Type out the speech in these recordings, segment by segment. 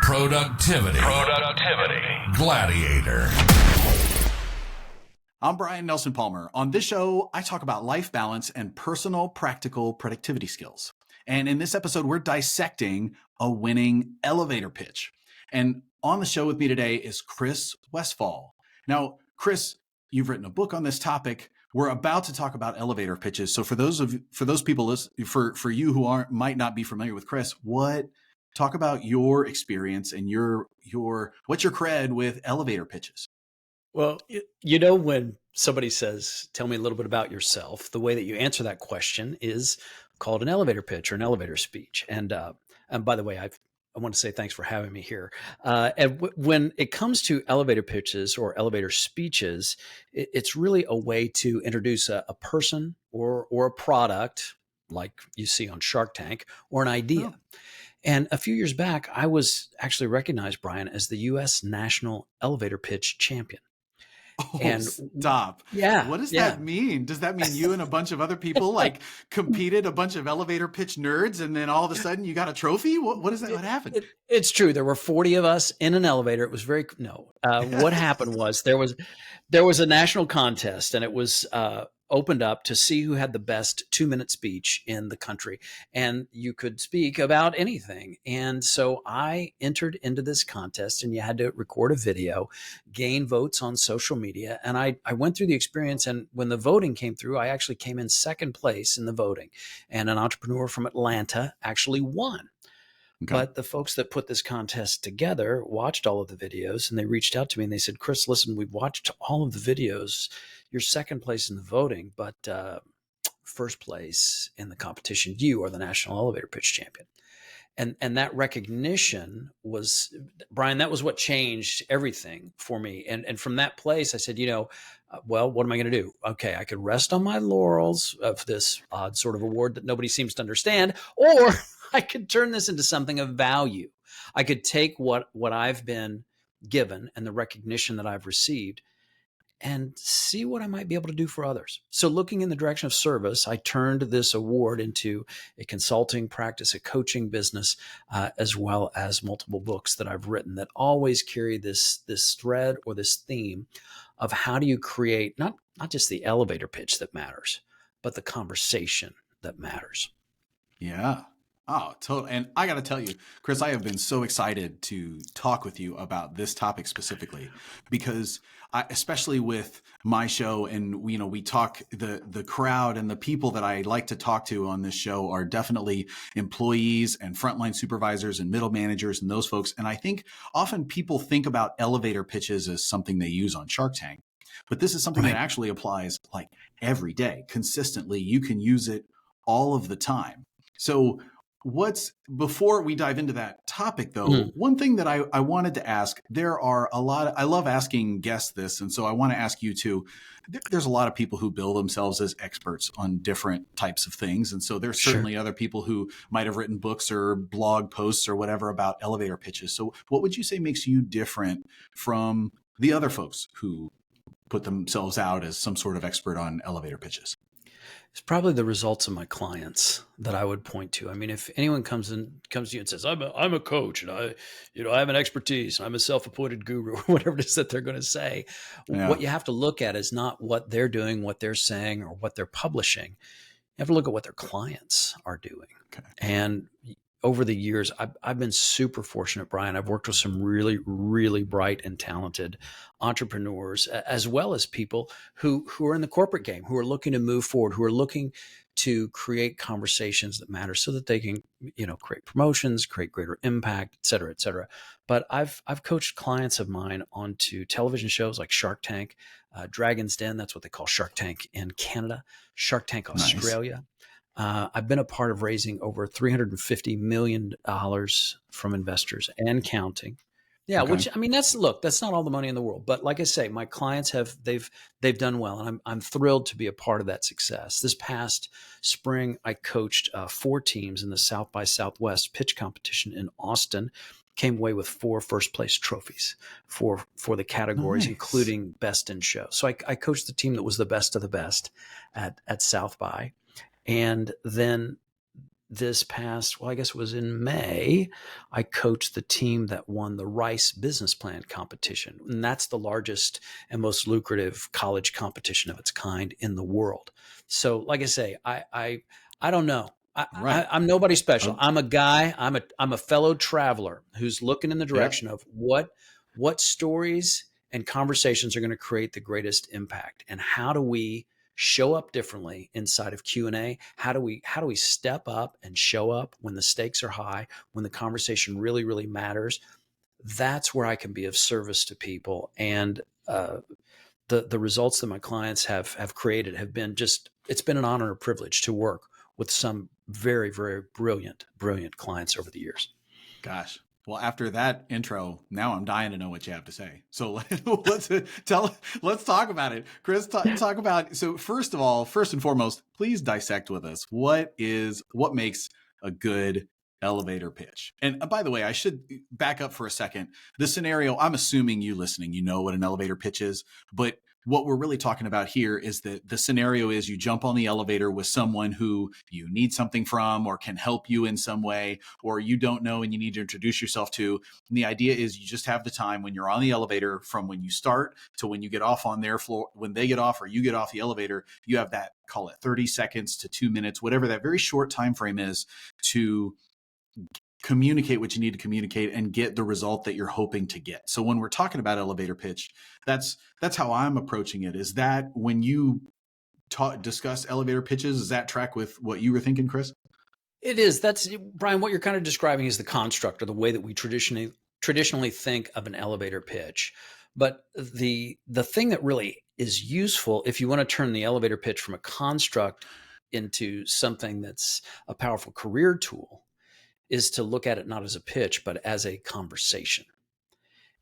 Productivity. Gladiator. I'm Brian Nelson Palmer. On this show, I talk about life balance and personal, practical productivity skills. And in this episode, we're dissecting a winning elevator pitch. And on the show with me today is Chris Westfall. Now, Chris, you've written a book on this topic. We're about to talk about elevator pitches. So for those people, for you who might not be familiar with Chris, talk about your experience and what's your cred with elevator pitches? Well, you know, when somebody says, tell me a little bit about yourself, the way that you answer that question is called an elevator pitch or an elevator speech. And by the way, I want to say thanks for having me here. When it comes to elevator pitches or elevator speeches, it's really a way to introduce a person or a product like you see on Shark Tank or an idea. Oh. And a few years back, I was actually recognized, Brian, as the U.S. National Elevator Pitch Champion. Oh, and stop. Yeah. What does that mean? Does that mean you and a bunch of other people competed, a bunch of elevator pitch nerds, and then all of a sudden you got a trophy? What is that? What happened? It's true. There were 40 of us in an elevator. It was what happened was there was a national contest, and it was opened up to see who had the best 2-minute speech in the country. And you could speak about anything. And so I entered into this contest, and you had to record a video, gain votes on social media. And I went through the experience. And when the voting came through, I actually came in second place in the voting. And an entrepreneur from Atlanta actually won. Okay. But the folks that put this contest together watched all of the videos, and they reached out to me and they said, Chris, listen, we've watched all of the videos. You're second place in the voting, but first place in the competition. You are the National Elevator Pitch Champion. And that recognition was, Brian, that was what changed everything for me. And from that place, I said, well, what am I going to do? Okay, I could rest on my laurels of this odd sort of award that nobody seems to understand, or I could turn this into something of value. I could take what I've been given and the recognition that I've received and see what I might be able to do for others. So looking in the direction of service, I turned this award into a consulting practice, a coaching business, as well as multiple books that I've written that always carry this thread or this theme of how do you create not just the elevator pitch that matters, but the conversation that matters. Yeah. Oh, totally. And I got to tell you, Chris, I have been so excited to talk with you about this topic specifically because especially with my show and, we talk the crowd and the people that I like to talk to on this show are definitely employees and frontline supervisors and middle managers and those folks. And I think often people think about elevator pitches as something they use on Shark Tank, but this is something that actually applies like every day consistently. You can use it all of the time. So before we dive into that topic though, one thing that I wanted to ask, I love asking guests this. And so I want to ask you too, there's a lot of people who bill themselves as experts on different types of things. And so there's certainly other people who might have written books or blog posts or whatever about elevator pitches. So what would you say makes you different from the other folks who put themselves out as some sort of expert on elevator pitches? It's probably the results of my clients that I would point to. I mean, if anyone comes to you and says, I'm a coach and I have an expertise, I'm a self-appointed guru, or whatever it is that they're going to say, what you have to look at is not what they're doing, what they're saying, or what they're publishing. You have to look at what their clients are doing. Okay. And over the years, I've been super fortunate, Brian. I've worked with some really, really bright and talented entrepreneurs, as well as people who are in the corporate game, who are looking to move forward, who are looking to create conversations that matter so that they can, create promotions, create greater impact, et cetera, et cetera. But I've coached clients of mine onto television shows like Shark Tank, Dragon's Den, that's what they call Shark Tank in Canada, Shark Tank Australia. Nice. I've been a part of raising over $350 million from investors and counting. Yeah, okay. Which, I mean, that's not all the money in the world. But like I say, my clients they've done well. And I'm thrilled to be a part of that success. This past spring, I coached 4 teams in the South by Southwest pitch competition in Austin. Came away with 4 first place trophies for the categories, nice, including best in show. So I coached the team that was the best of the best at South by. And then this past, well, I guess it was in May, I coached the team that won the Rice Business Plan competition. And that's the largest and most lucrative college competition of its kind in the world. So, like I say, I don't know. Right. I'm nobody special. Oh, I'm a guy. I'm a fellow traveler who's looking in the yep. direction of what stories and conversations are going to create the greatest impact, and how do we show up differently inside of Q&A? How do we step up and show up when the stakes are high, when the conversation really, really matters? That's where I can be of service to people. And the results that my clients have created have been just, it's been an honor and a privilege to work with some very, very brilliant clients over the years. Gosh. Well, after that intro, now I'm dying to know what you have to say. So let's talk about it. Chris, talk about, so first of all, first and foremost, please dissect with us. What makes a good elevator pitch? And by the way, I should back up for a second. The scenario, I'm assuming you listening, you know what an elevator pitch is, but what we're really talking about here is that the scenario is you jump on the elevator with someone who you need something from or can help you in some way, or you don't know and you need to introduce yourself to. And the idea is you just have the time when you're on the elevator from when you start to when you get off on their floor, when they get off or you get off the elevator, you have that, call it 30 seconds to 2 minutes, whatever that very short time frame is, to communicate what you need to communicate and get the result that you're hoping to get. So when we're talking about elevator pitch, that's how I'm approaching it. Is that when you discuss elevator pitches, does that track with what you were thinking, Chris? It is. That's, Brian, what you're kind of describing is the construct or the way that we traditionally think of an elevator pitch. But the thing that really is useful, if you want to turn the elevator pitch from a construct into something that's a powerful career tool, is to look at it not as a pitch, but as a conversation.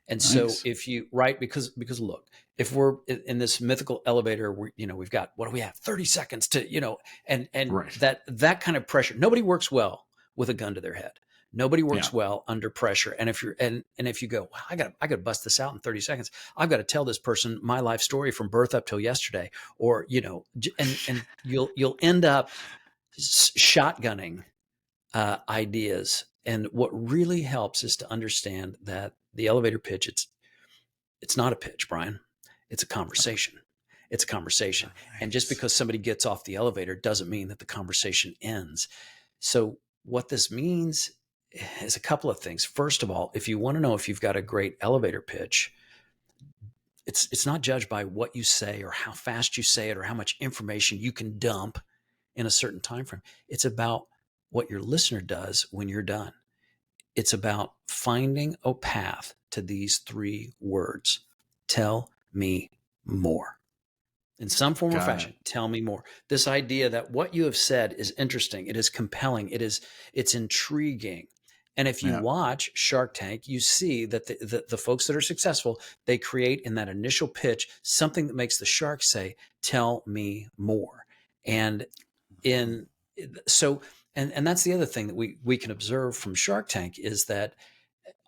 And so Nice. if you, right, because look, if we're in this mythical elevator, we've got, what do we have? 30 seconds to, and Right. that kind of pressure, nobody works well with a gun to their head. Nobody works Yeah. well under pressure. And if you're, and if you go, well, I got to bust this out in 30 seconds. I've got to tell this person my life story from birth up till yesterday, or, and you'll end up shotgunning ideas. And what really helps is to understand that the elevator pitch, it's not a pitch, Brian. It's a conversation. It's a conversation. Nice. And just because somebody gets off the elevator doesn't mean that the conversation ends. So what this means is a couple of things. First of all, if you want to know if you've got a great elevator pitch, it's not judged by what you say or how fast you say it or how much information you can dump in a certain time frame. It's about what your listener does when you're done. It's about finding a path to these 3 words. Tell me more. In some form or fashion, tell me more. This idea that what you have said is interesting, it is compelling, it's intriguing. And if you watch Shark Tank, you see that the folks that are successful, they create in that initial pitch something that makes the shark say, tell me more. And and that's the other thing that we can observe from Shark Tank is that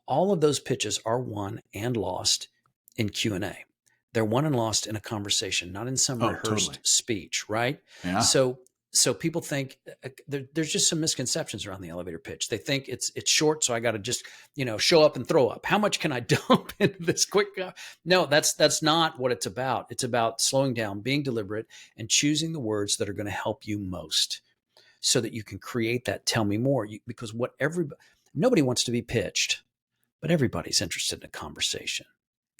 all of those pitches are won and lost in Q&A. They're won and lost in a conversation, not in some rehearsed speech, right? Yeah. So people think there's just some misconceptions around the elevator pitch. They think it's short, so I got to just show up and throw up. How much can I dump into this quick? No, that's not what it's about. It's about slowing down, being deliberate, and choosing the words that are going to help you most, so that you can create that tell me more. Because nobody wants to be pitched, but everybody's interested in a conversation.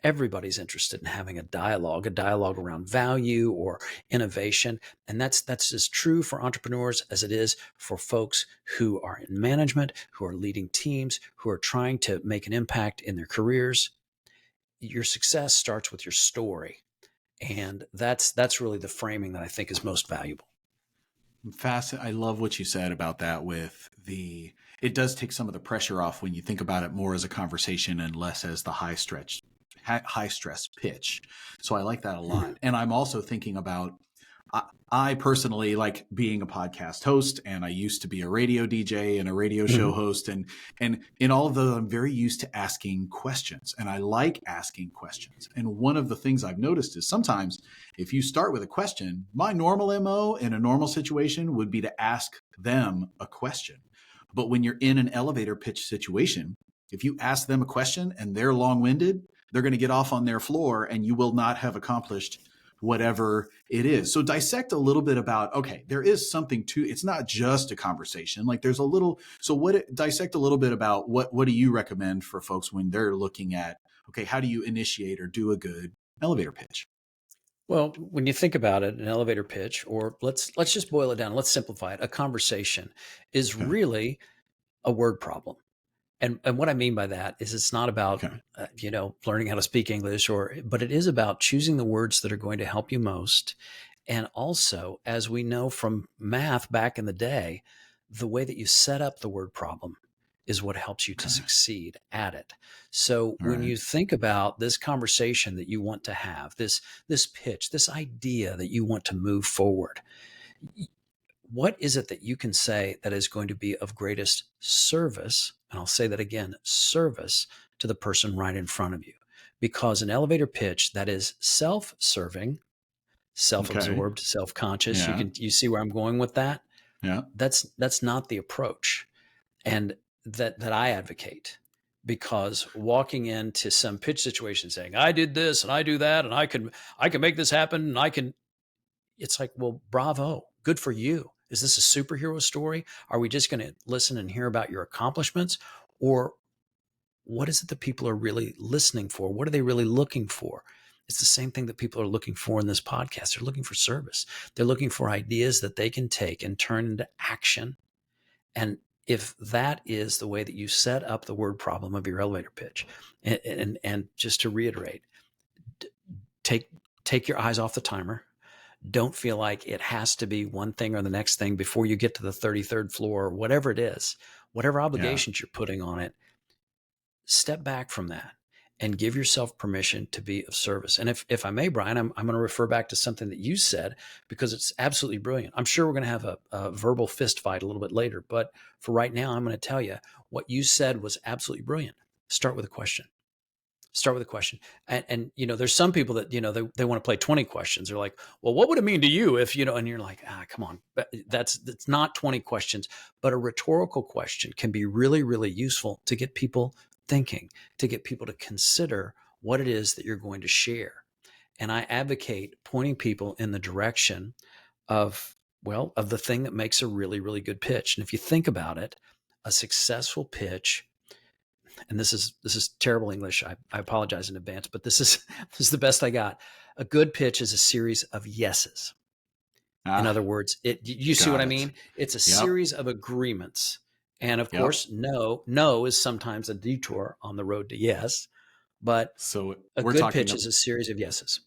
Everybody's interested in having a dialogue around value or innovation. And that's as true for entrepreneurs as it is for folks who are in management, who are leading teams, who are trying to make an impact in their careers. Your success starts with your story. And that's really the framing that I think is most valuable. I love what you said about that it does take some of the pressure off when you think about it more as a conversation and less as the high stress pitch. So I like that a lot. And I'm also thinking about I personally like being a podcast host, and I used to be a radio DJ and a radio show host, and in all of those, I'm very used to asking questions, and I like asking questions. And one of the things I've noticed is sometimes if you start with a question, my normal MO in a normal situation would be to ask them a question. But when you're in an elevator pitch situation, if you ask them a question and they're long-winded, they're going to get off on their floor, and you will not have accomplished whatever it is. So dissect a little bit about, okay, there is something to, it's not just a conversation. Like there's a little, dissect a little bit about what do you recommend for folks when they're looking at, okay, how do you initiate or do a good elevator pitch? Well, when you think about it, an elevator pitch, or let's just boil it down, let's simplify it. A conversation is Okay. really a word problem. And what I mean by that is it's not about, Okay. Learning how to speak English, but it is about choosing the words that are going to help you most. And also, as we know from math back in the day, the way that you set up the word problem is what helps you to Okay. succeed at it. So All when right. you think about this conversation that you want to have, this pitch, this idea that you want to move forward, what is it that you can say that is going to be of greatest service? And I'll say that again, service to the person right in front of you. Because an elevator pitch that is self-serving, Okay. self-absorbed, self-conscious, Yeah. you see where I'm going with that? Yeah. That's not the approach. And that I advocate, because walking into some pitch situation saying, I did this and I do that and I can make this happen and it's like, well, bravo, good for you. Is this a superhero story? Are we just going to listen and hear about your accomplishments? Or what is it that people are really listening for? What are they really looking for? It's the same thing that people are looking for in this podcast. They're looking for service. They're looking for ideas that they can take and turn into action. And if that is the way that you set up the word problem of your elevator pitch, and just to reiterate, take your eyes off the timer. Don't feel like it has to be one thing or the next thing before you get to the 33rd floor, or whatever it is, whatever Yeah. obligations you're putting on it. Step back from that and give yourself permission to be of service. And if I may, Brian, I'm going to refer back to something that you said, because it's absolutely brilliant. I'm sure we're going to have a verbal fist fight a little bit later, but for right now, I'm going to tell you what you said was absolutely brilliant. Start with a question. Start with a question. And there's some people that, they want to play 20 questions. They're like, well, what would it mean to you if, and you're like, come on, that's not 20 questions, but a rhetorical question can be really, really useful to get people thinking, to get people to consider what it is that you're going to share. And I advocate pointing people in the direction of the thing that makes a really, really good pitch. And if you think about it, a successful pitch, and this is terrible English, I apologize in advance, but this is the best I got. A good pitch is a series of yeses. In other words, you see what I mean? It's a series of agreements. And of course, no is sometimes a detour on the road to yes, but So a good pitch is a series of yeses.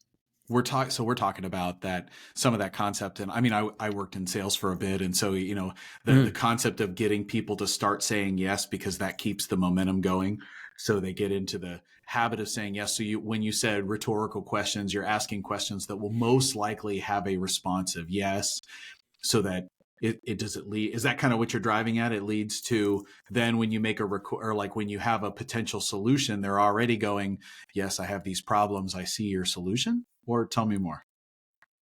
We're talking about that, some of that concept. And I mean, I worked in sales for a bit. And so, the concept of getting people to start saying yes, because that keeps the momentum going. So they get into the habit of saying yes. So when you said rhetorical questions, you're asking questions that will most likely have a responsive yes, so that it doesn't lead. Is that kind of what you're driving at? It leads to then when you make or like when you have a potential solution, they're already going, yes, I have these problems. I see your solution. Or tell me more.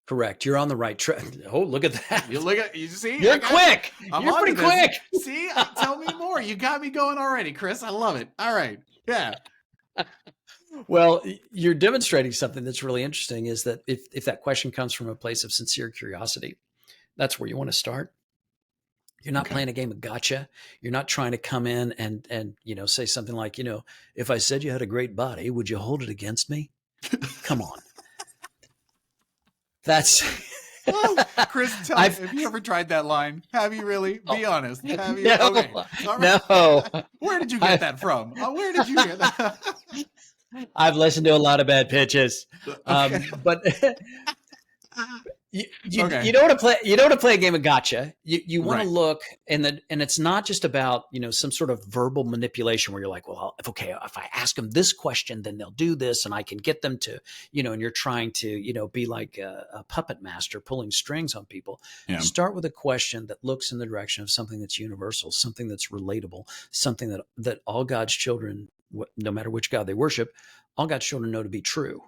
Correct. You're on the right track. Oh, look at that. You see? You're quick. You're pretty quick. See, tell me more. You got me going already, Chris. I love it. All right. Yeah. Well, you're demonstrating something that's really interesting, is that if that question comes from a place of sincere curiosity, that's where you want to start. You're not playing a game of gotcha. You're not trying to come in and say something like, if I said you had a great body, would you hold it against me? Come on. That's Chris, have you ever tried that line? Have you really? Be honest. Have you? No, okay. No. Where did you get that from? Where did you get that? I've listened to a lot of bad pitches. Okay. But You Okay. don't want to play. You don't want to play a game of gotcha. You want to Right. look, and it's not just about some sort of verbal manipulation where you're like, well, if I ask them this question, then they'll do this, and I can get them to and you're trying to be like a puppet master pulling strings on people. Yeah. Start with a question that looks in the direction of something that's universal, something that's relatable, something that all God's children, no matter which God they worship, all God's children know to be true.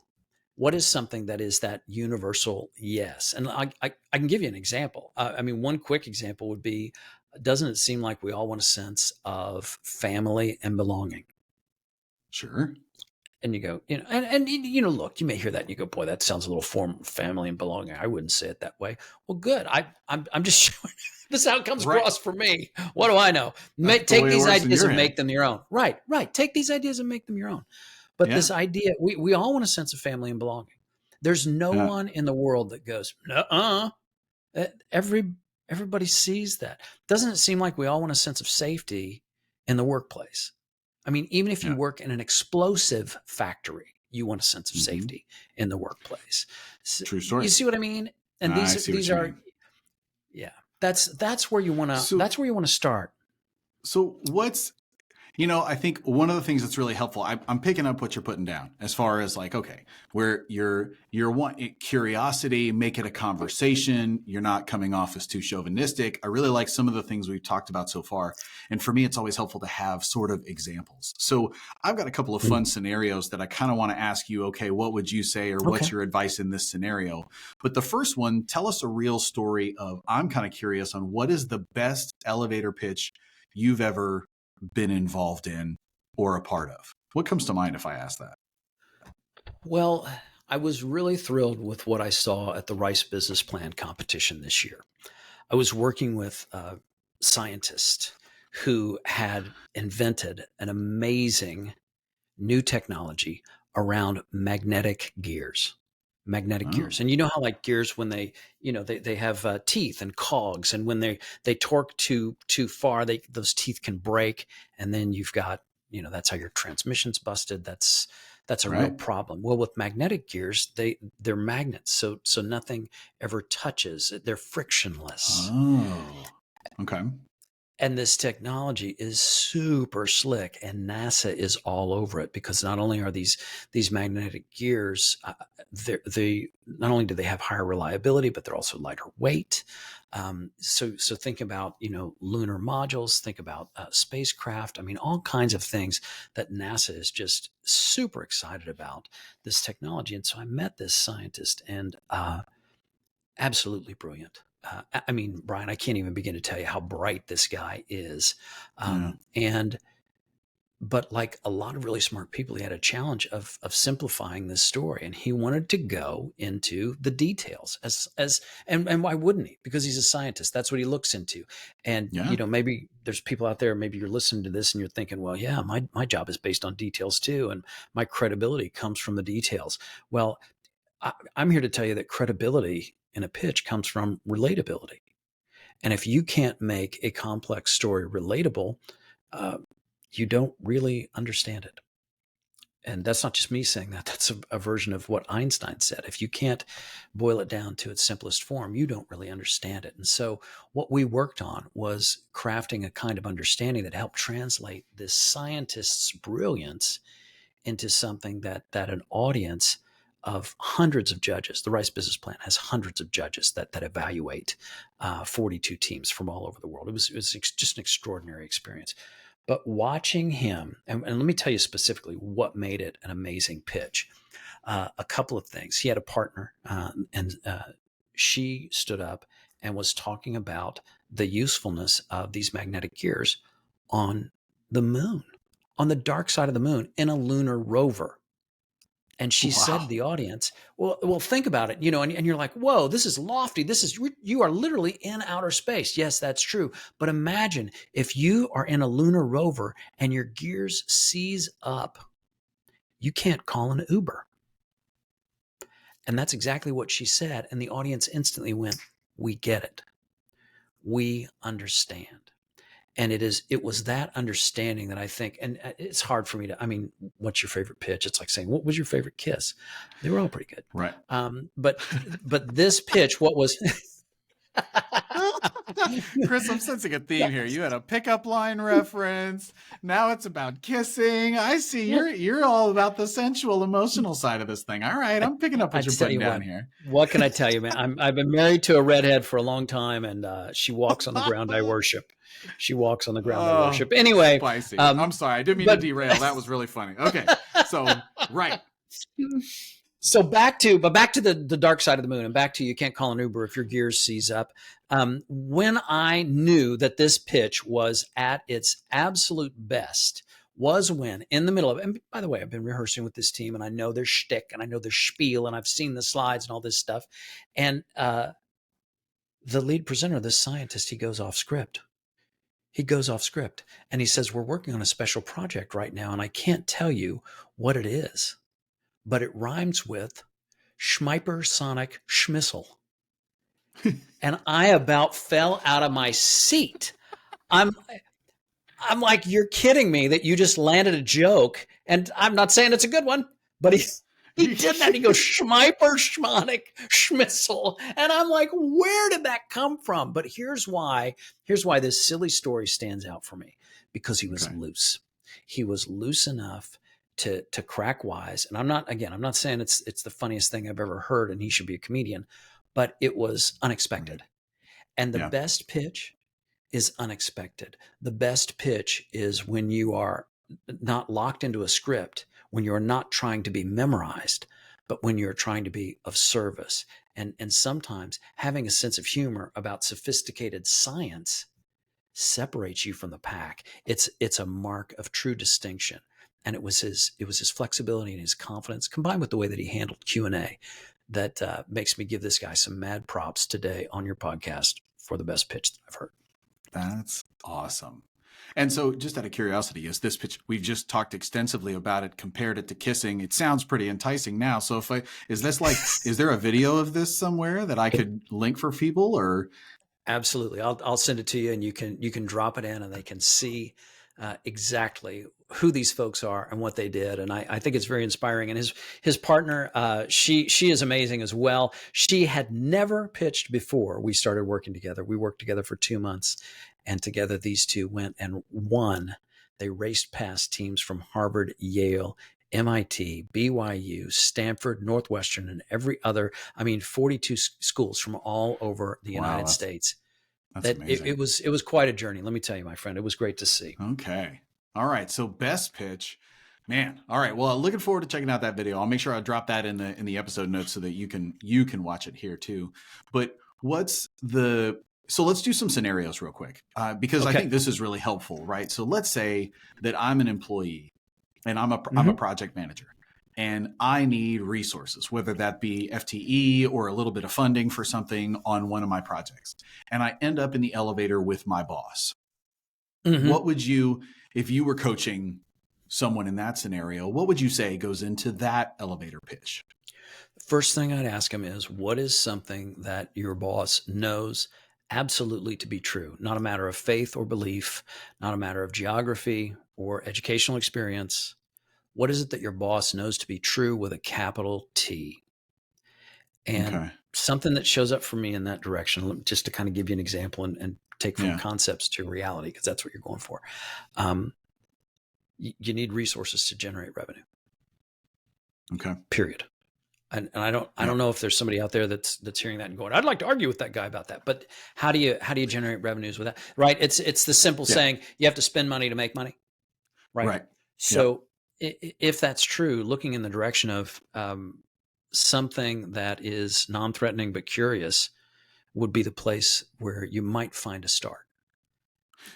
What is something that is that universal yes? And I can give you an example. I mean, one quick example would be, doesn't it seem like we all want a sense of family and belonging? Sure. And you go, and look, you may hear that and you go, boy, that sounds a little form family and belonging. I wouldn't say it that way. Well, good. I'm just showing this is how it comes Right. across for me. What do I know? That's the Take way it these works in ideas your and head. make them your own. Right. Take these ideas and make them your own. But Yeah. this idea, we all want a sense of family and belonging. There's no one in the world that goes, nuh-uh. Everybody sees that. Doesn't it seem like we all want a sense of safety in the workplace? I mean, even if you Yeah. work in an explosive factory, you want a sense of Mhm. safety in the workplace. So, True story. you see what I mean? And I see what these you are, mean. yeah, that's where you want to So, start. so what's I think one of the things that's really helpful, I'm picking up what you're putting down as far as like, okay, where you're want curiosity, make it a conversation. You're not coming off as too chauvinistic. I really like some of the things we've talked about so far. And for me, it's always helpful to have sort of examples. So I've got a couple of fun scenarios that I kind of want to ask you, okay, what would you say, or what's Okay. your advice in this scenario? But the first one, tell us a real story of, I'm kind of curious on what is the best elevator pitch you've ever been involved in or a part of? What comes to mind if I ask that? Well, I was really thrilled with what I saw at the Rice Business Plan competition this year. I was working with a scientist who had invented an amazing new technology around magnetic gears. Magnetic Oh, gears, and you know how like gears, when they have teeth and cogs, and when they torque too far, those teeth can break, and then you've got that's how your transmission's busted. That's a real right. problem. Well, with magnetic gears, they're magnets, so nothing ever touches. They're frictionless. Oh, okay. And this technology is super slick, and NASA is all over it, because not only are these magnetic gears, they not only do they have higher reliability, but they're also lighter weight. So think about lunar modules, think about spacecraft. I mean, all kinds of things that NASA is just super excited about this technology. And so I met this scientist, and absolutely brilliant. I mean, Brian, I can't even begin to tell you how bright this guy is. Yeah. And but like a lot of really smart people, he had a challenge of simplifying this story, and he wanted to go into the details and why wouldn't he? Because he's a scientist. That's what he looks into. And Yeah. maybe there's people out there, maybe you're listening to this and you're thinking, well, yeah, my job is based on details too, and my credibility comes from the details. Well, I'm here to tell you that credibility in a pitch comes from relatability. And if you can't make a complex story relatable, uh, you don't really understand it. And that's not just me saying that. That's a version of what Einstein said. If you can't boil it down to its simplest form, you don't really understand it. And so, what we worked on was crafting a kind of understanding that helped translate this scientist's brilliance into something that an audience of hundreds of judges. The Rice Business Plan has hundreds of judges that evaluate 42 teams from all over the world. It was just an extraordinary experience. But watching him, and let me tell you specifically what made it an amazing pitch. A couple of things. He had a partner, and she stood up and was talking about the usefulness of these magnetic gears on the moon, on the dark side of the moon, in a lunar rover. And she said to Wow. the audience, well, think about it, and you're like, whoa, this is lofty. You are literally in outer space. Yes, that's true. But imagine if you are in a lunar rover and your gears seize up, you can't call an Uber. And that's exactly what she said. And the audience instantly went, we get it. We understand. And it was that understanding that I think, and it's hard for me to, I mean, what's your favorite pitch? It's like saying, what was your favorite kiss? They were all pretty good. Right. But this pitch, what was, Chris, I'm sensing a theme here. You had a pickup line reference. Now it's about kissing. I see you're all about the sensual, emotional side of this thing. All right, I'm picking up what you're putting down here. What can I tell you, man? I've been married to a redhead for a long time, and she walks on the ground I worship. She walks on the ground I worship. Anyway, spicy. I'm sorry, I didn't mean to derail. That was really funny. Okay, so right. So back to the dark side of the moon, and back to you can't call an Uber if your gears seize up. When I knew that this pitch was at its absolute best was when in the middle of it, and by the way, I've been rehearsing with this team and I know their shtick and I know their spiel and I've seen the slides and all this stuff. And the lead presenter, this scientist, he goes off script. And he says, we're working on a special project right now and I can't tell you what it is, but it rhymes with Schmeiper Sonic Schmissel. And I about fell out of my seat. I'm like, you're kidding me that you just landed a joke. And I'm not saying it's a good one, but he did that. He goes, Schmeiper Schmonic Schmissel. And I'm like, where did that come from? But here's why this silly story stands out for me, because he was loose. He was loose enough to crack wise. And I'm not saying it's the funniest thing I've ever heard and he should be a comedian, but it was unexpected. And the best pitch is unexpected. The best pitch is when you are not locked into a script, when you're not trying to be memorized, but when you're trying to be of service. And sometimes having a sense of humor about sophisticated science separates you from the pack. It's a mark of true distinction. And it was his flexibility and his confidence combined with the way that he handled Q&A that makes me give this guy some mad props today on your podcast for the best pitch that I've heard. That's awesome. And so just out of curiosity, is this pitch, we've just talked extensively about it, compared it to kissing. It sounds pretty enticing now. So is there a video of this somewhere that I could link for people, or? Absolutely. I'll send it to you and you can drop it in and they can see exactly who these folks are and what they did. And I think it's very inspiring. And his partner, she is amazing as well. She had never pitched before we started working together. We worked together for 2 months, and together these two went and won. They raced past teams from Harvard, Yale, MIT, BYU, Stanford, Northwestern, and every other, 42 schools from all over the United States. That's amazing. It was quite a journey. Let me tell you, my friend, it was great to see. Okay. All right. So best pitch, man. All right. Well, looking forward to checking out that video. I'll make sure I drop that in the episode notes so that you can watch it here too. But so let's do some scenarios real quick, because I think this is really helpful, right? So let's say that I'm an employee and I'm a project manager and I need resources, whether that be FTE or a little bit of funding for something on one of my projects. And I end up in the elevator with my boss. What would you, if you were coaching someone in that scenario, what would you say goes into that elevator pitch? First thing I'd ask him is, what is something that your boss knows absolutely to be true? Not a matter of faith or belief, not a matter of geography or educational experience. What is it that your boss knows to be true with a capital T? And something that shows up for me in that direction, just to kind of give you an example and take from concepts to reality, because that's what you're going for. You need resources to generate revenue. Okay. Period. And I don't know if there's somebody out there that's hearing that and going, I'd like to argue with that guy about that. But how do you generate revenues with that? Right. It's the simple saying, you have to spend money to make money. Right. So if that's true, looking in the direction of something that is non-threatening but curious would be the place where you might find a start.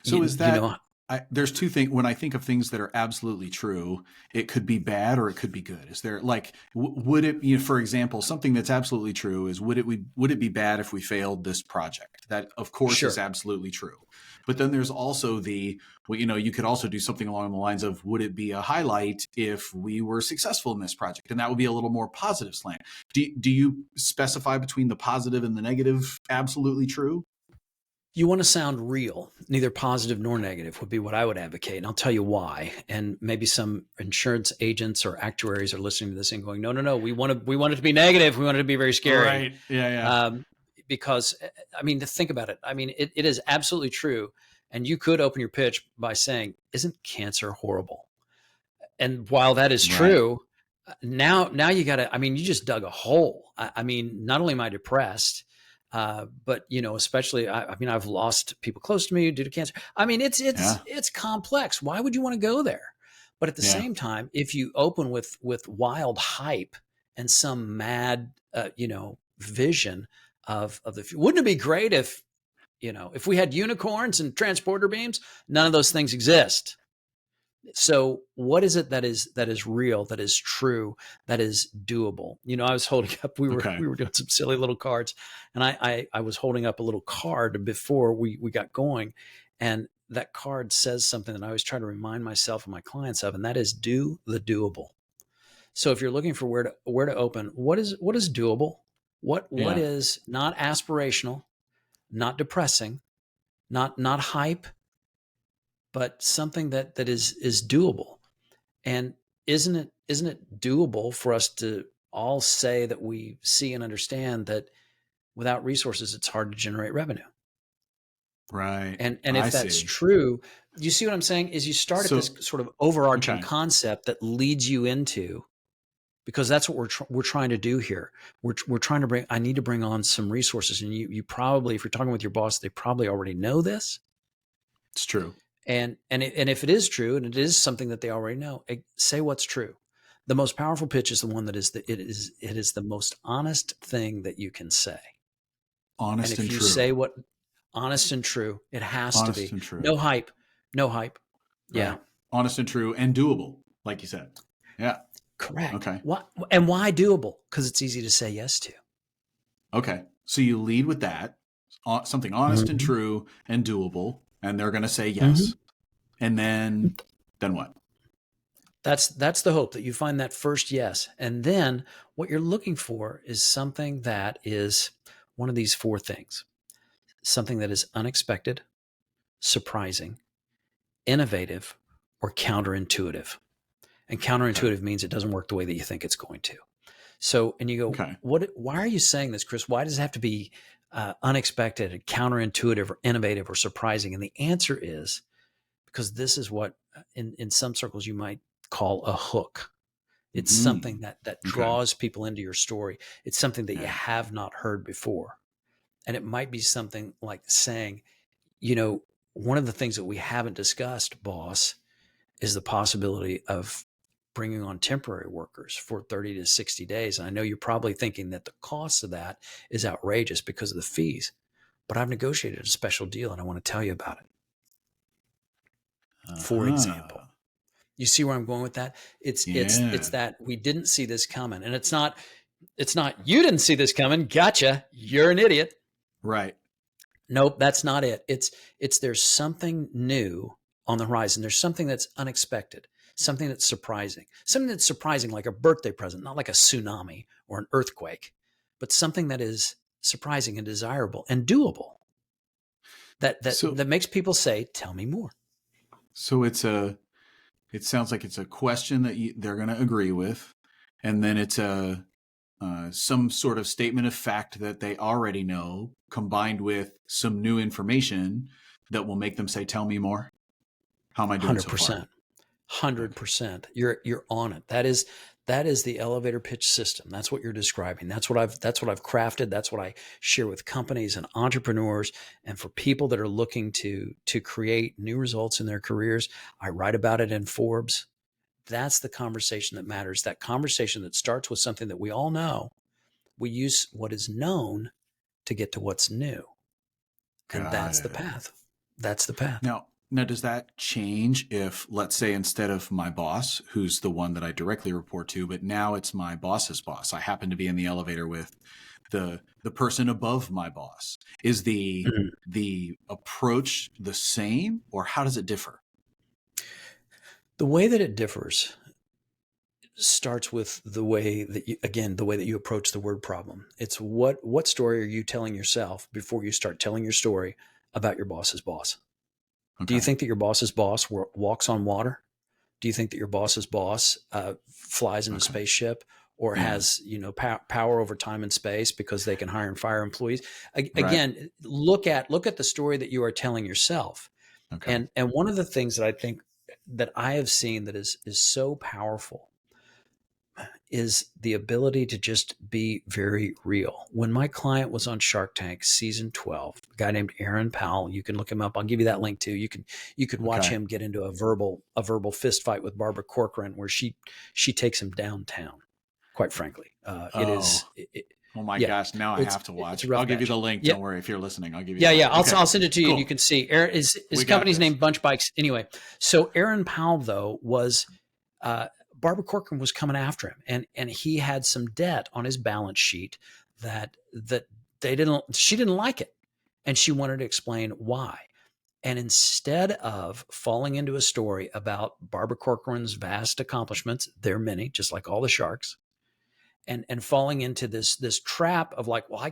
So is that, there's two things. When I think of things that are absolutely true, it could be bad or it could be good. Is there would it, for example, something that's absolutely true is, would it be bad if we failed this project? That of course is absolutely true. But then there's also you could also do something along the lines of, would it be a highlight if we were successful in this project? And that would be a little more positive slant. Do you specify between the positive and the negative absolutely true? You want to sound real, neither positive nor negative would be what I would advocate. And I'll tell you why. And maybe some insurance agents or actuaries are listening to this and going, no, no, no, we want it to be negative. We want it to be very scary. Right. Yeah. Because I mean, to think about it, I mean, it is absolutely true. And you could open your pitch by saying, isn't cancer horrible? And while that is Right. true, now you got to, I mean, you just dug a hole. I mean, not only am I depressed, but especially, I mean, I've lost people close to me due to cancer. I mean, it's complex. Why would you want to go there? But at the same time, if you open with wild hype and some mad, vision of the, wouldn't it be great if we had unicorns and transporter beams? None of those things exist. So what is it that is real, that is true, that is doable? I was holding up, we were doing some silly little cards, and I was holding up a little card before we got going. And that card says something that I always try to remind myself and my clients of, and that is do the doable. So if you're looking for where to open, what is doable? What is not aspirational, not depressing, not hype, but something that is doable. And isn't it doable for us to all say that we see and understand that without resources, it's hard to generate revenue? Right. And if that's true, you see what I'm saying? Is you start at this sort of overarching concept that leads you into, because that's what we're trying to do here. We're trying to I need to bring on some resources. And you probably, if you're talking with your boss, they probably already know this. It's true. And if it is true, and it is something that they already know, say what's true. The most powerful pitch is the one that is it is the most honest thing that you can say. Honest and true. If you say what honest and true, it has honest to be. And true. No hype. Yeah. Right. Honest and true and doable, like you said. Yeah. Correct. Okay. Why doable? Because it's easy to say yes to. Okay. So you lead with that, something honest and true and doable, and they're going to say yes. And then what? That's the hope, that you find that first yes. And then what you're looking for is something that is one of these four things. Something that is unexpected, surprising, innovative, or counterintuitive. And counterintuitive means it doesn't work the way that you think it's going to. So, and you go, why are you saying this, Chris? Why does it have to be unexpected and counterintuitive or innovative or surprising? And the answer is because this is what in some circles you might call a hook. It's something that draws people into your story. It's something that you have not heard before. And it might be something like saying, one of the things that we haven't discussed, boss, is the possibility of bringing on temporary workers for 30 to 60 days. And I know you're probably thinking that the cost of that is outrageous because of the fees, but I've negotiated a special deal and I want to tell you about it. For example, you see where I'm going with that? It's that we didn't see this coming, and it's not you didn't see this coming. Gotcha. You're an idiot. Right. Nope. That's not it. It's there's something new on the horizon. There's something that's unexpected, something that's surprising like a birthday present, not like a tsunami or an earthquake, but something that is surprising and desirable and doable. That makes people say, "Tell me more." So it sounds like it's a question that they're going to agree with, and then it's some sort of statement of fact that they already know, combined with some new information that will make them say, "Tell me more." How am I doing 100%, so far? 100%. You're on it. That is the elevator pitch system. That's what you're describing. That's what I've crafted. That's what I share with companies and entrepreneurs, and for people that are looking to create new results in their careers. I write about it in Forbes. That's the conversation that matters. That conversation that starts with something that we all know. We use what is known to get to what's new. And that's the path. That's the path. Now, does that change if, let's say, instead of my boss, who's the one that I directly report to, but now it's my boss's boss, I happen to be in the elevator with the person above my boss. Is the approach the same, or how does it differ? The way that it differs starts with the way that you approach the word problem. It's what story are you telling yourself before you start telling your story about your boss's boss? Do you Okay. think that your boss's boss walks on water? Do you think that your boss's boss flies in a Okay. spaceship or Yeah. has power over time and space because they can hire and fire employees? Right. Again, look at the story that you are telling yourself. Okay. And one of the things that I think that I have seen that is so powerful is the ability to just be very real. When my client was on Shark Tank season 12, a guy named Aaron Powell, you can look him up. I'll give you that link too. You could watch Okay. him get into a verbal fist fight with Barbara Corcoran where she takes him downtown. Quite frankly, Oh. Oh my yeah, gosh. Now I have to it's a watch. I'll rough give you match. the link. Yeah, Don't worry if you're listening. I'll give you yeah, the yeah. link. Okay. I'll send it to you and you Cool. can see. Aaron, his We got company's this. named Bunch Bikes. Anyway, so Aaron Powell though was Barbara Corcoran was coming after him, and he had some debt on his balance sheet that she didn't like it, and she wanted to explain why. And instead of falling into a story about Barbara Corcoran's vast accomplishments, there are many, just like all the sharks, and falling into this trap of like, well,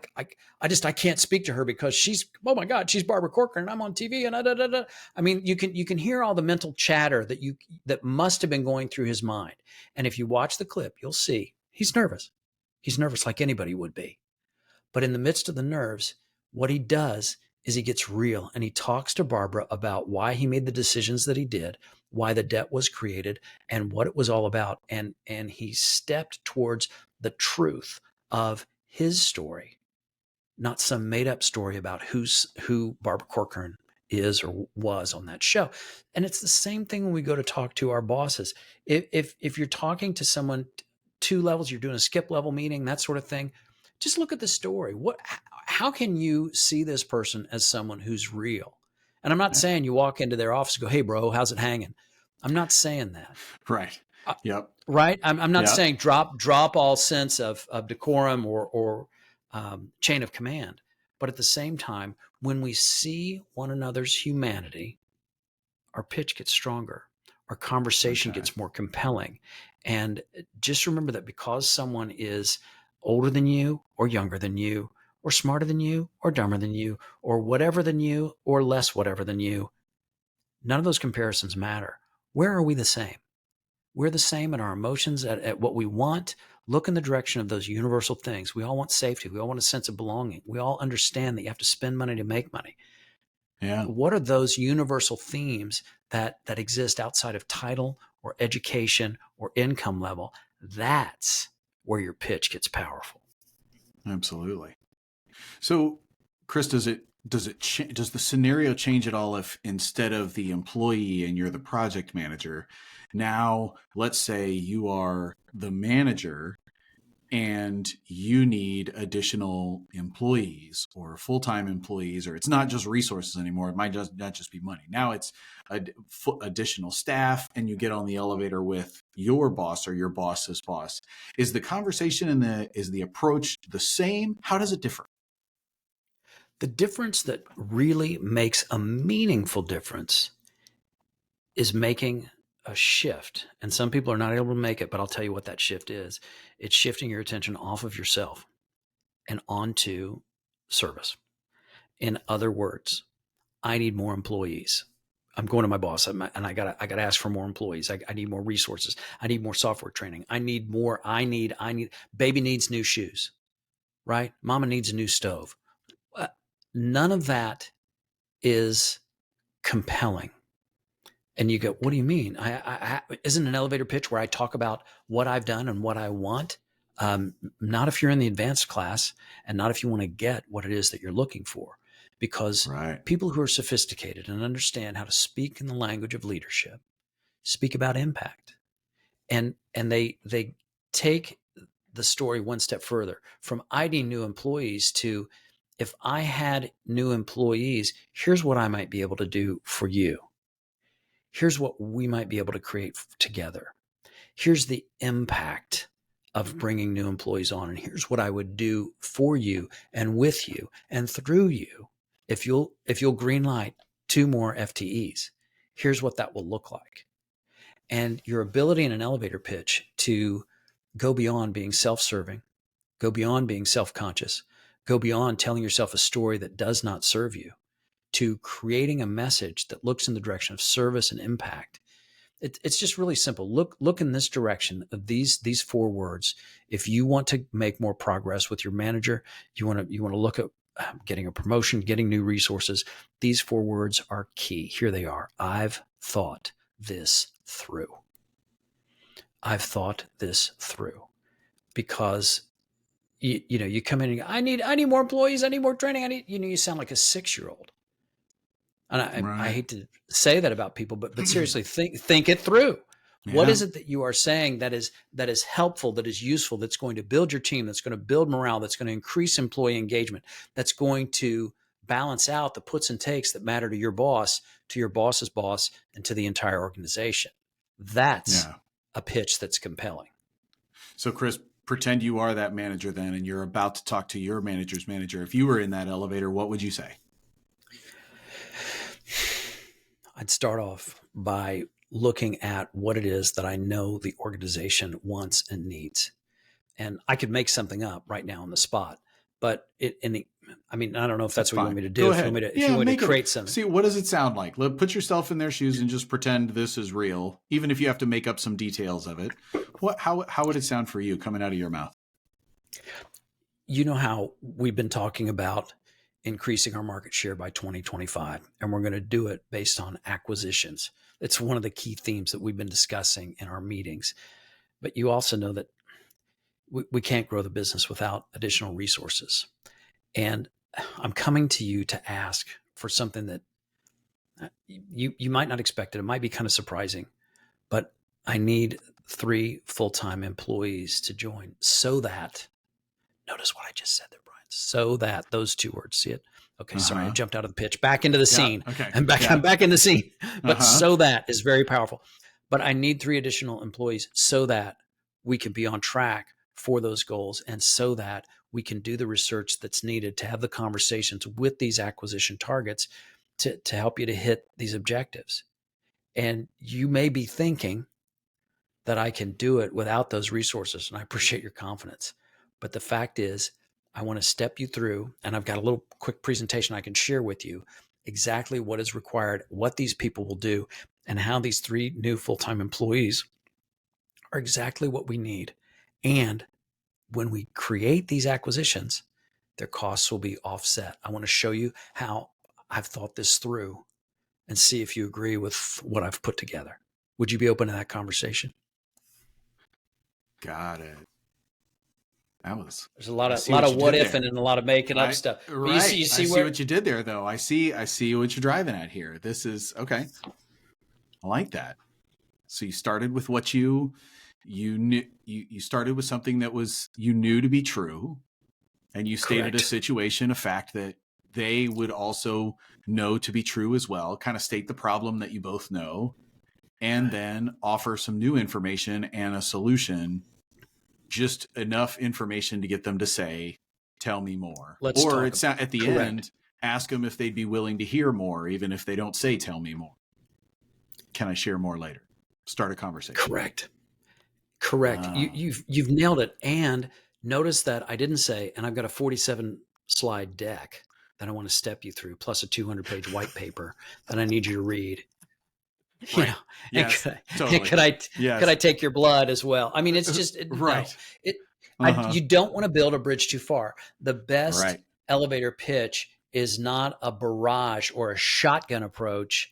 I can't speak to her because she's, oh my God, she's Barbara Corcoran and I'm on TV and da, da, da. I mean, you can hear all the mental chatter that must have been going through his mind. And if you watch the clip, you'll see he's nervous. He's nervous like anybody would be. But in the midst of the nerves, what he does is he gets real and he talks to Barbara about why he made the decisions that he did, why the debt was created, and what it was all about. And he stepped towards the truth of his story, not some made up story about who Barbara Corcoran is or was on that show. And it's the same thing when we go to talk to our bosses. If you're talking to someone 2 levels, you're doing a skip level meeting, that sort of thing, just look at the story. How can you see this person as someone who's real? And I'm not Yeah. saying you walk into their office and go, "Hey bro, how's it hanging?" I'm not saying that. Right. Uh, Yep. right? I'm not Yep. saying drop all sense of decorum or chain of command. But at the same time, when we see one another's humanity, our pitch gets stronger, our conversation Okay. gets more compelling. And just remember that because someone is older than you or younger than you or smarter than you or dumber than you or whatever than you or less whatever than you, none of those comparisons matter. Where are we the same? We're the same in our emotions at what we want. Look in the direction of those universal things. We all want safety. We all want a sense of belonging. We all understand that you have to spend money to make money. Yeah. What are those universal themes that exist outside of title or education or income level? That's where your pitch gets powerful. Absolutely. So, Chris, does the scenario change at all if instead of the employee and you're the project manager, now let's say you are the manager and you need additional employees or full-time employees, or it's not just resources anymore. It might just not just be money. Now it's additional staff, and you get on the elevator with your boss or your boss's boss. Is the conversation and is the approach the same? How does it differ? The difference that really makes a meaningful difference is making a shift. And some people are not able to make it, but I'll tell you what that shift is. It's shifting your attention off of yourself and onto service. In other words, I need more employees. I'm going to my boss and I gotta ask for more employees. I need more resources. I need more software training. I need more. I need, baby needs new shoes, right? Mama needs a new stove. Uh, None of that is compelling. And you go, what do you mean? Isn't an elevator pitch where I talk about what I've done and what I want? Not if you're in the advanced class and not if you want to get what it is that you're looking for. Because Right. people who are sophisticated and understand how to speak in the language of leadership speak about impact. And they take the story one step further from I need new employees to if I had new employees, here's what I might be able to do for you. Here's what we might be able to create together. Here's the impact of bringing new employees on. And here's what I would do for you and with you and through you if you'll green light 2 more FTEs. Here's what that will look like. And your ability in an elevator pitch to go beyond being self-serving, go beyond being self-conscious, go beyond telling yourself a story that does not serve you, to creating a message that looks in the direction of service and impact. It's just really simple. Look in this direction of these 4 words. If you want to make more progress with your manager, you want to look at getting a promotion, getting new resources. These 4 words are key. Here they are. I've thought this through. I've thought this through. Because you come in and go, I need more employees. I need more training. You sound like a 6-year-old. And I hate to say that about people, but seriously, think it through. Yeah. What is it that you are saying that is helpful, that is useful, that's going to build your team, that's going to build morale, that's going to increase employee engagement, that's going to balance out the puts and takes that matter to your boss, to your boss's boss, and to the entire organization? That's a pitch that's compelling. So, Chris, pretend you are that manager then, and you're about to talk to your manager's manager. If you were in that elevator, what would you say? I'd start off by looking at what it is that I know the organization wants and needs. And I could make something up right now on the spot, but I don't know if that's what you want me to do. Go ahead. If you want me to create something. See, what does it sound like? Put yourself in their shoes and just pretend this is real, even if you have to make up some details of it. How would it sound for you coming out of your mouth? You know how we've been talking about increasing our market share by 2025, and we're going to do it based on acquisitions. It's one of the key themes that we've been discussing in our meetings. But you also know that we can't grow the business without additional resources. And I'm coming to you to ask for something that you might not expect it. It might be kind of surprising, but I need 3 full-time employees to join so that, notice what I just said there, Brian, so that, those 2 words, see it? Okay, sorry, I jumped out of the pitch, back into the scene. Okay. I'm back in the scene. But so that is very powerful. But I need 3 additional employees so that we can be on track for those goals, and so that we can do the research that's needed to have the conversations with these acquisition targets to help you to hit these objectives. And you may be thinking that I can do it without those resources, and I appreciate your confidence. But the fact is, I want to step you through, and I've got a little quick presentation I can share with you exactly what is required, what these people will do, and how these 3 new full-time employees are exactly what we need. And when we create these acquisitions, their costs will be offset. I want to show you how I've thought this through and see if you agree with what I've put together. Would you be open to that conversation? Got it. There's a lot of what if and a lot of making up stuff. Right. You see what you did there, though. I see what you're driving at here. This is okay. I like that. So you started with what you knew. You started with something that was you knew to be true, and you stated a situation, a fact that they would also know to be true as well. Kind of state the problem that you both know, and then offer some new information and a solution. Just enough information to get them to say, "Tell me more." Or it's at the end, ask them if they'd be willing to hear more, even if they don't say, "Tell me more." Can I share more later? Start a conversation. Correct. You've nailed it. And notice that I didn't say, and I've got a 47 slide deck that I want to step you through, plus a 200-page white paper that I need you to read. You know, yes, totally. Could I take your blood as well? I mean, it's just right. No, you don't want to build a bridge too far. The best elevator pitch is not a barrage or a shotgun approach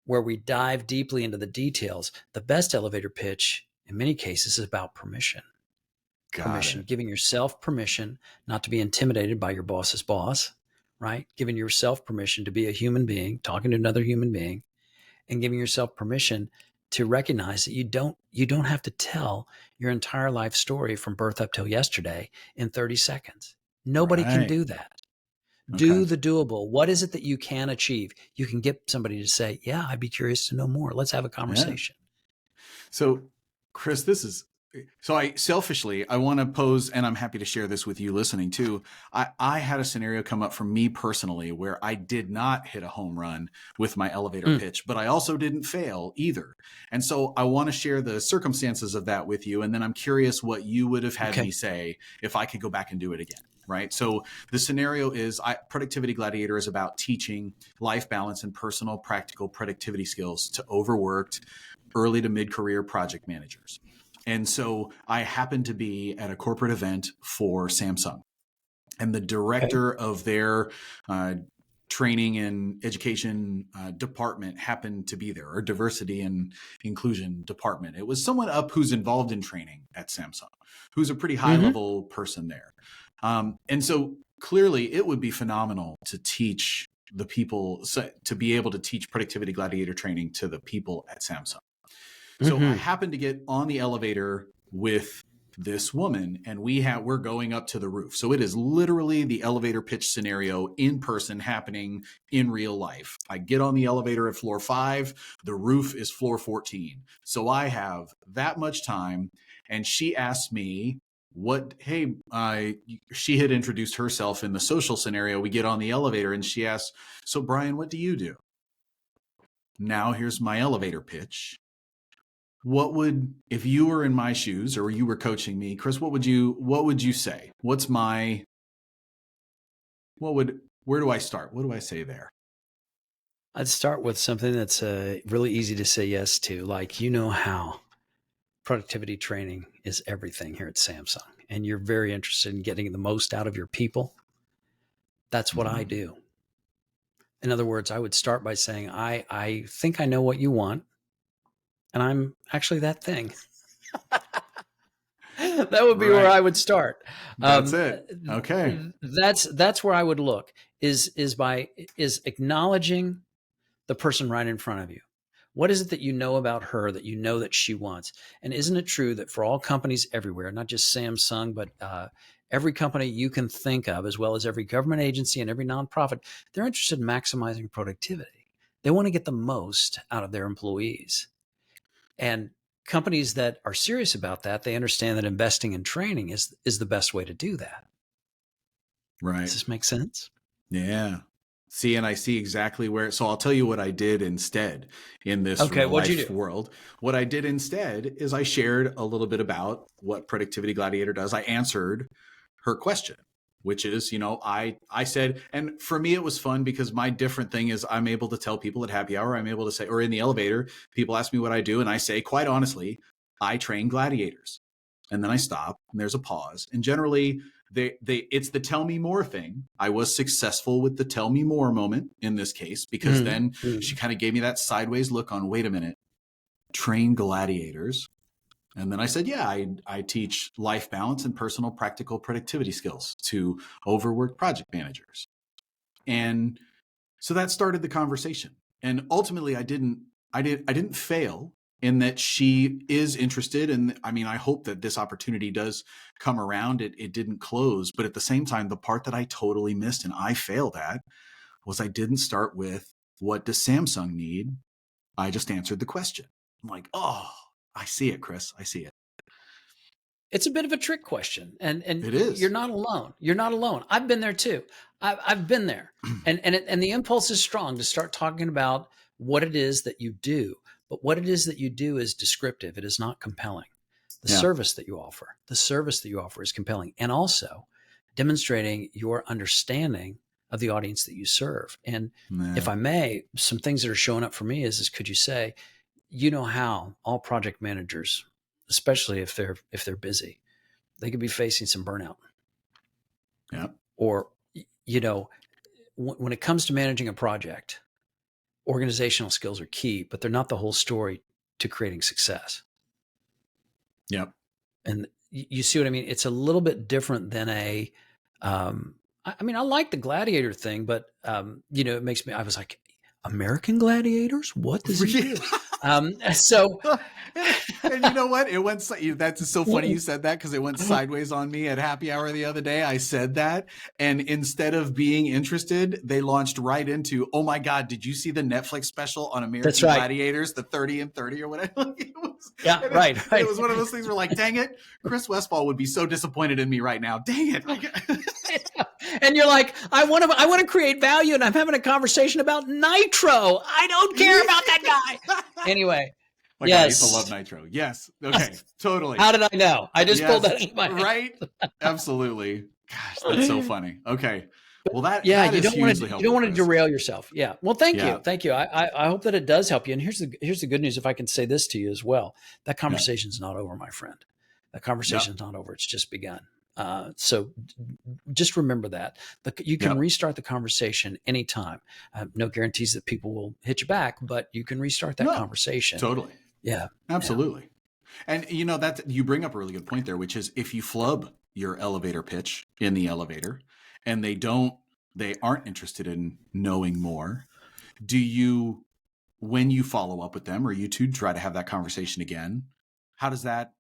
where we dive deeply into the details. The best elevator pitch, in many cases, is about permission. Giving yourself permission not to be intimidated by your boss's boss, right? Giving yourself permission to be a human being, talking to another human being, and giving yourself permission to recognize that you don't have to tell your entire life story from birth up till yesterday in 30 seconds. Nobody can do that. Do the doable. What is it that you can achieve? You can get somebody to say, yeah, I'd be curious to know more. Let's have a conversation. Yeah. So, Chris, I want to pose, and I'm happy to share this with you listening too. I had a scenario come up for me personally where I did not hit a home run with my elevator pitch, but I also didn't fail either. And so I want to share the circumstances of that with you. And then I'm curious what you would have had me say if I could go back and do it again. right? So the scenario is Productivity Gladiator is about teaching life balance and personal practical productivity skills to overworked early to mid-career project managers. And so I happened to be at a corporate event for Samsung, and the director of their training and education department happened to be there, or diversity and inclusion department. It was someone up who's involved in training at Samsung, who's a pretty high level person there. And so clearly it would be phenomenal to teach the people, to be able to teach Productivity Gladiator training to the people at Samsung. So I happened to get on the elevator with this woman, and we're going up to the roof. So it is literally the elevator pitch scenario in person, happening in real life. I get on the elevator at floor 5, the roof is floor 14. So I have that much time, and she asked me she had introduced herself in the social scenario. We get on the elevator and she asks, "So Brian, what do you do?" Now here's my elevator pitch. If you were in my shoes or you were coaching me, Chris, what would you say? Where do I start? What do I say there? I'd start with something that's really easy to say yes to, like, how productivity training is everything here at Samsung, and you're very interested in getting the most out of your people. That's what I do. In other words, I would start by saying, I think I know what you want, and I'm actually that thing. That would be where I would start. That's it. Okay. That's where I would look, is acknowledging the person right in front of you. What is it that you know about her that you know that she wants? And isn't it true that for all companies everywhere, not just Samsung, but every company you can think of, as well as every government agency and every nonprofit, they're interested in maximizing productivity. They want to get the most out of their employees. And companies that are serious about that, they understand that investing in training is the best way to do that. Right. Does this make sense? Yeah. See, and I see exactly so I'll tell you what I did instead in this real life world. What I did instead is I shared a little bit about what Productivity Gladiator does. I answered her question, which is, I said, and for me, it was fun because my different thing is I'm able to tell people at happy hour, I'm able to say, or in the elevator, people ask me what I do. And I say, quite honestly, I train gladiators. And then I stop and there's a pause. And generally it's the tell me more thing. I was successful with the tell me more moment in this case, because then she kind of gave me that sideways look on, wait a minute, train gladiators. And then I said, yeah, I teach life balance and personal practical productivity skills to overworked project managers. And so that started the conversation. And ultimately I didn't fail in that she is interested. And I mean, I hope that this opportunity does come around. It didn't close, but at the same time, the part that I totally missed and I failed at was I didn't start with, what does Samsung need? I just answered the question. I'm like, oh, I see it, Chris. I see it. It's a bit of a trick question, and it is. You're not alone. You're not alone. I've been there too. I've been there, and the impulse is strong to start talking about what it is that you do. But what it is that you do is descriptive. It is not compelling. The service that you offer is compelling, and also demonstrating your understanding of the audience that you serve. And if I may, some things that are showing up for me is could you say, how all project managers, especially if they're busy, they could be facing some burnout. Yeah. Or, when it comes to managing a project, organizational skills are key, but they're not the whole story to creating success. Yep. And you see what I mean? It's a little bit different than I like the gladiator thing, but it makes me, I was like, American gladiators? What does he do? So, and you know what? That's so funny you said that, because it went sideways on me at happy hour the other day. I said that, and instead of being interested, they launched right into, oh my God, did you see the Netflix special on American Gladiators, the 30 and 30 or whatever? It was one of those things where, like, dang it, Chris Westfall would be so disappointed in me right now. Dang it. And you're like, I want to create value, and I'm having a conversation about Nitro. I don't care about that guy. Anyway. God, I used to love Nitro. Yes. Okay. Totally. How did I know? I just pulled that out of my head. Right. Absolutely. Gosh, that's so funny. Okay. Well, that Yeah, that is hugely you don't helpful, want to Chris. derail yourself. Yeah. Well, thank Yeah. you. Thank you. I hope that it does help you. And here's the good news. If I can say this to you as well, that Yeah. conversation's not over, my friend. That Yep. conversation's not over. It's just begun. So just remember that. You can Yep. restart the conversation anytime. No guarantees that people will hit you back, but you can restart that No. conversation. Totally. Yeah. Yeah. Absolutely. And that you bring up a really good point there, which is if you flub your elevator pitch in the elevator and they aren't interested in knowing more, do you, when you follow up with them or you two try to have that conversation again, how does that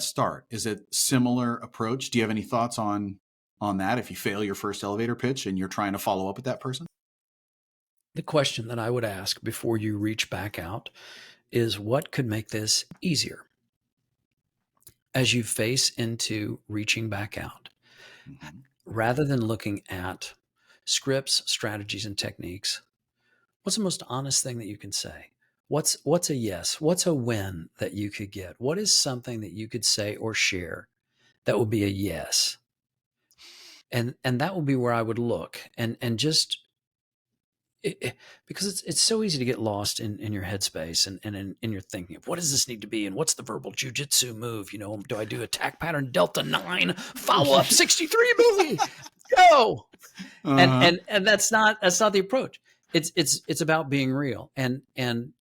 start? Is it similar approach? Do you have any thoughts on that if you fail your first elevator pitch and you're trying to follow up with that person? The question that I would ask before you reach back out is what could make this easier as you face into reaching back out? Mm-hmm. Rather than looking at scripts, strategies, and techniques, what's the most honest thing that you can say? What's a yes? What's a win that you could get? What is something that you could say or share that would be a yes? And that would be where I would look and just because it's so easy to get lost in your headspace and in your thinking of what does this need to be and what's the verbal jujitsu move? Do I do attack pattern Delta 9 follow up 63 movie? Go. Uh-huh. And that's not the approach. It's about being real. And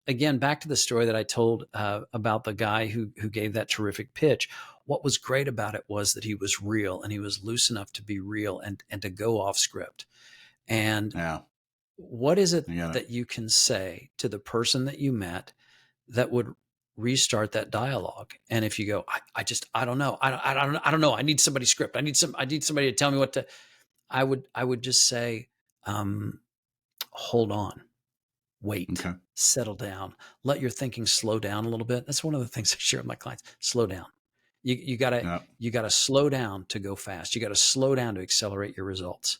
again, back to the story that I told about the guy who gave that terrific pitch. What was great about it was that he was real and he was loose enough to be real and to go off script. And Yeah. what is it I got it. that you can say to the person that you met that would restart that dialogue? And if you go, I don't know, I don't know, I need somebody's script. I need somebody to tell me what to. I would just say, hold on, wait, Okay. settle down, let your thinking slow down a little bit. That's one of the things I share with my clients. Slow down. You gotta Yeah. slow down to go fast. You gotta slow down to accelerate your results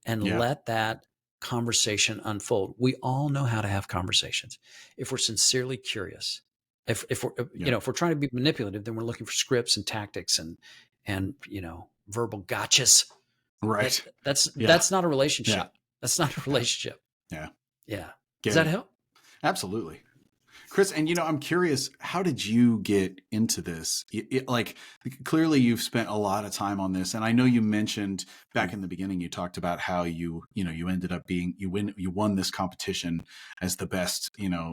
and Yeah. let that conversation unfold. We all know how to have conversations. If we're sincerely curious, if we're Yeah. if we're trying to be manipulative, then we're looking for scripts and tactics and verbal gotchas. Right. Yeah. That's not a Yeah. relationship. That's not a Yeah. relationship. Yeah. Yeah. Does Get that it. help? Absolutely. Chris, and I'm curious, how did you get into this? Like, clearly you've spent a lot of time on this, and I know you mentioned back in the beginning, you talked about how you ended up you won this competition as the best,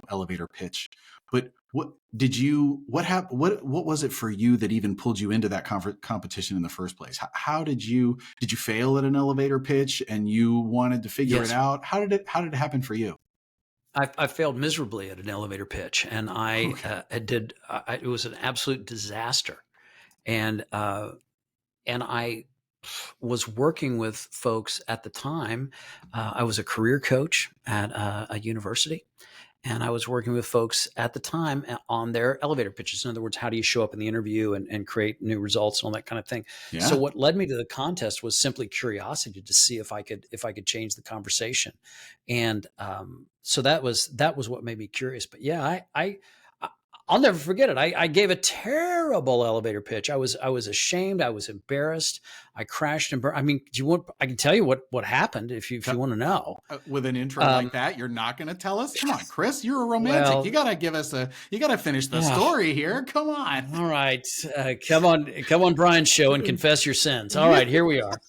elevator pitch. But what was it for you that even pulled you into that competition in the first place? How did you fail at an elevator pitch and you wanted to figure it Yes. out? How did it happen for you? I failed miserably at an elevator pitch, and Okay. it was an absolute disaster. And I was working with folks at the time. I was a career coach at a university, and I was working with folks at the time on their elevator pitches. In other words, how do you show up in the interview and create new results and all that kind of thing. So Yeah. what led me to the contest was simply curiosity to see if I could change the conversation. And so that was what made me curious. But yeah, I'll never forget it. I gave a terrible elevator pitch. I was ashamed. I was embarrassed. I crashed and burned. I mean, I can tell you what happened if you want to know. With an intro Um, like that, you're not going to tell us? Come on, Chris, you're a romantic. You well, got to you got to finish the yeah. story here. Come on. All right. Come on, Brian's show and confess your sins. All right, here we are.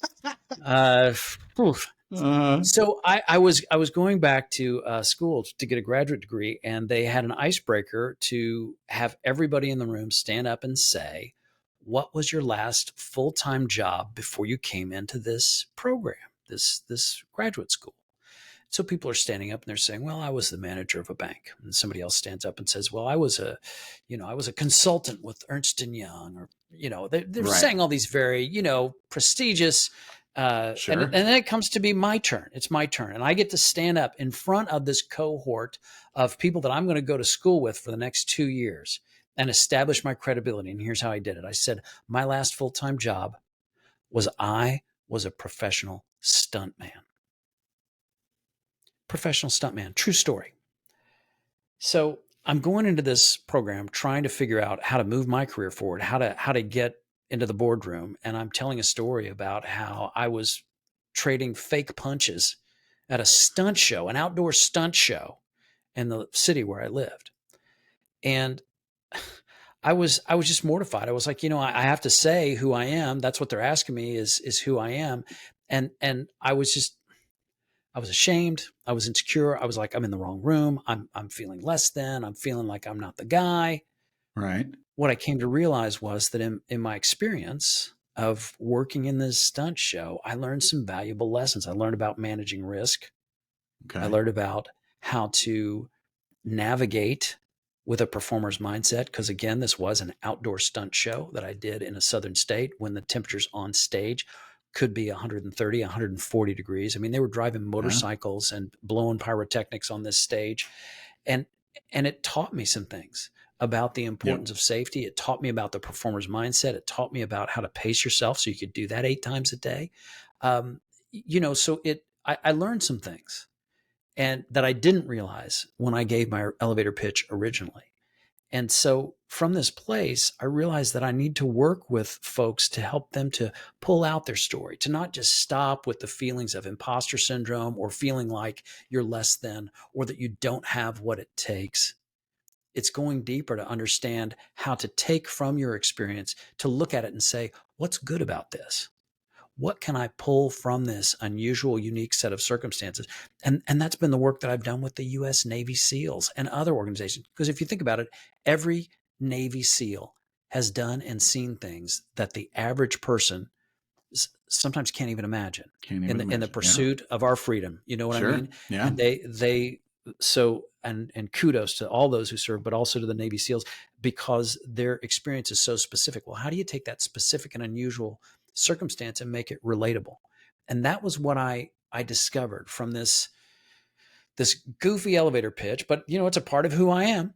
Uh, oof. uh, So I was going back to school to get a graduate degree, and they had an icebreaker to have everybody in the room stand up and say, "What was your last full time job before you came into this program, this graduate school?" So people are standing up and they're saying, "Well, I was the manager of a bank." And somebody else stands up and says, "Well, I was a consultant with Ernst and Young," or they're right. saying all these very prestigious. And Sure. then it comes to be my turn. It's my turn, and I get to stand up in front of this cohort of people that I'm going to go to school with for the next 2 years and establish my credibility. And here's how I did it. I said, my last full time job I was a professional stuntman. Professional stuntman. True story. So I'm going into this program trying to figure out how to move my career forward, how to get into the boardroom and I'm telling a story about how I was trading fake punches at a stunt show, an outdoor stunt show in the city where I lived. And I was just mortified. I was like, I have to say who I am. That's what they're asking me is who I am. And I was ashamed. I was insecure. I was like, I'm in the wrong room. I'm feeling less than. I'm feeling like I'm not the guy. Right. What I came to realize was that in my experience of working in this stunt show, I learned some valuable lessons. I learned about managing risk. I Okay. learned about how to navigate with a performer's mindset. Because again, this was an outdoor stunt show that I did in a southern state when the temperatures on stage could be 130, 140 degrees. I mean, they were driving Yeah. motorcycles and blowing pyrotechnics on this stage. And it taught me some things about the Yep. importance of safety. It taught me about the performer's mindset. It taught me about how to pace yourself so you could do that 8 times a day. So I learned some things and that I didn't realize when I gave my elevator pitch originally. And so from this place, I realized that I need to work with folks to help them to pull out their story, to not just stop with the feelings of imposter syndrome or feeling like you're less than or that you don't have what it takes. It's going deeper to understand how to take from your experience to look at it and say, what's good about this? What can I pull from this unusual, unique set of circumstances? And that's been the work that I've done with the U.S. Navy SEALs and other organizations. Because if you think about it, every Navy SEAL has done and seen things that the average person sometimes can't even imagine Can't in even the imagine. Yeah. pursuit of our freedom. You know what I Sure. mean? Yeah. And and kudos to all those who serve, but also to the Navy SEALs because their experience is so specific. Well, how do you take that specific and unusual circumstance and make it relatable? And that was what I discovered from this goofy elevator pitch, but it's a part of who I am,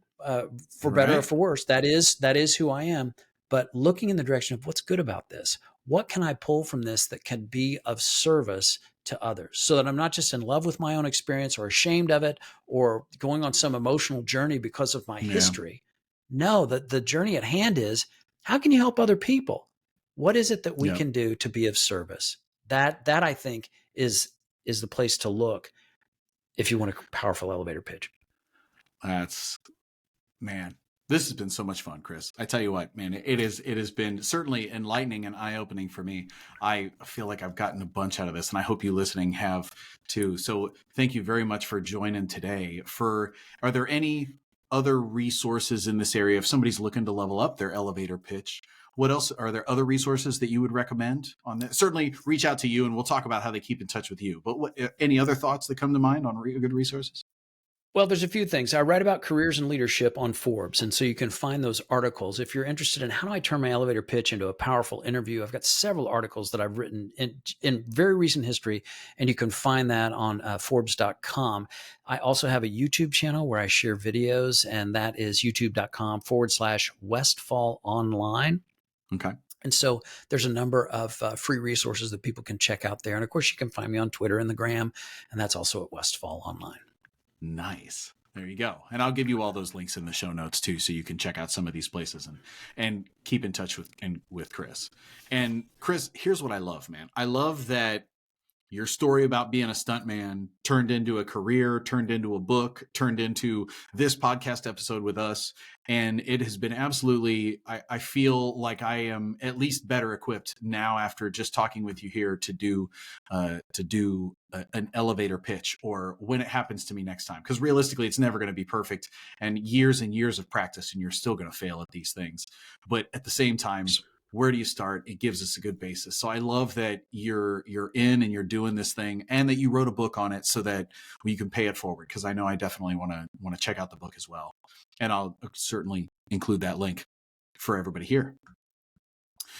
for better or Right. for worse. That is who I am. But looking in the direction of what's good about this, what can I pull from this that can be of service to others, so that I'm not just in love with my own experience or ashamed of it or going on some emotional journey because of my Yeah. history. No, the journey at hand is how can you help other people? What is it that we Yep. can do to be of service? That I think is the place to look if you want a powerful elevator pitch. That's Man, this has been so much fun, Chris. I tell you what, man, it has been certainly enlightening and eye-opening for me. I feel like I've gotten a bunch out of this, and I hope you listening have too. So thank you very much for joining today. Are there any other resources in this area if somebody's looking to level up their elevator pitch? What else are there other resources that you would recommend on this? Certainly reach out to you and we'll talk about how they keep in touch with you. But any other thoughts that come to mind on good resources? Well, there's a few things. I write about careers and leadership on Forbes, and so you can find those articles. If you're interested in how do I turn my elevator pitch into a powerful interview, I've got several articles that I've written in very recent history, and you can find that on Forbes.com. I also have a YouTube channel where I share videos, and that is youtube.com/Westfall Online. Okay. And so there's a number of free resources that people can check out there. And of course, you can find me on Twitter and the Gram, and that's also at Westfall Online. Nice. There you go. And I'll give you all those links in the show notes too, so you can check out some of these places and keep in touch with Chris. And Chris, here's what I love, man. I love that your story about being a stuntman turned into a career, turned into a book, turned into this podcast episode with us. And it has been absolutely, I feel like I am at least better equipped now after just talking with you here to do an elevator pitch or when it happens to me next time. Because realistically, it's never going to be perfect and years of practice and you're still going to fail at these things. But at the same time, where do you start? It gives us a good basis. So I love that you're in and you're doing this thing and that you wrote a book on it so that you can pay it forward. Cause I know I definitely want to check out the book as well. And I'll certainly include that link for everybody here.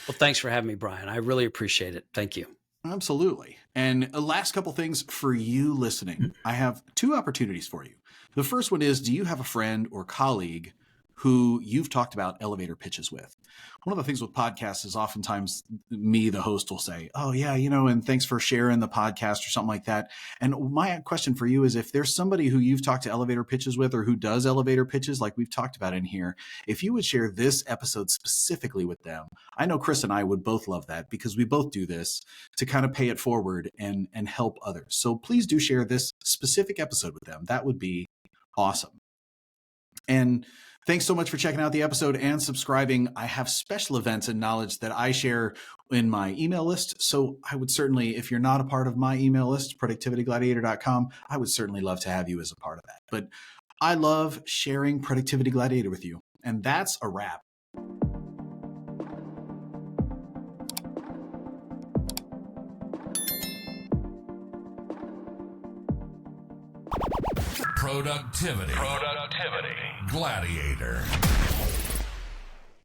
Well, thanks for having me, Brian. I really appreciate it. Thank you. Absolutely. And a last couple things for you listening. I have 2 opportunities for you. The first one is, do you have a friend or colleague who you've talked about elevator pitches with? one of the things with podcasts is oftentimes me, the host, will say, oh yeah, you know, and thanks for sharing the podcast or something like that. And my question for you is, if there's somebody who you've talked to elevator pitches with, or who does elevator pitches like we've talked about in here, if you would share this episode specifically with them. I know Chris and I would both love that, because we both do this to kind of pay it forward and help others. So please do share this specific episode with them. That would be awesome. And thanks so much for checking out the episode and subscribing. I have special events and knowledge that I share in my email list. So I would certainly, if you're not a part of my email list, productivitygladiator.com, I would certainly love to have you as a part of that. But I love sharing Productivity Gladiator with you. And that's a wrap. Productivity Gladiator.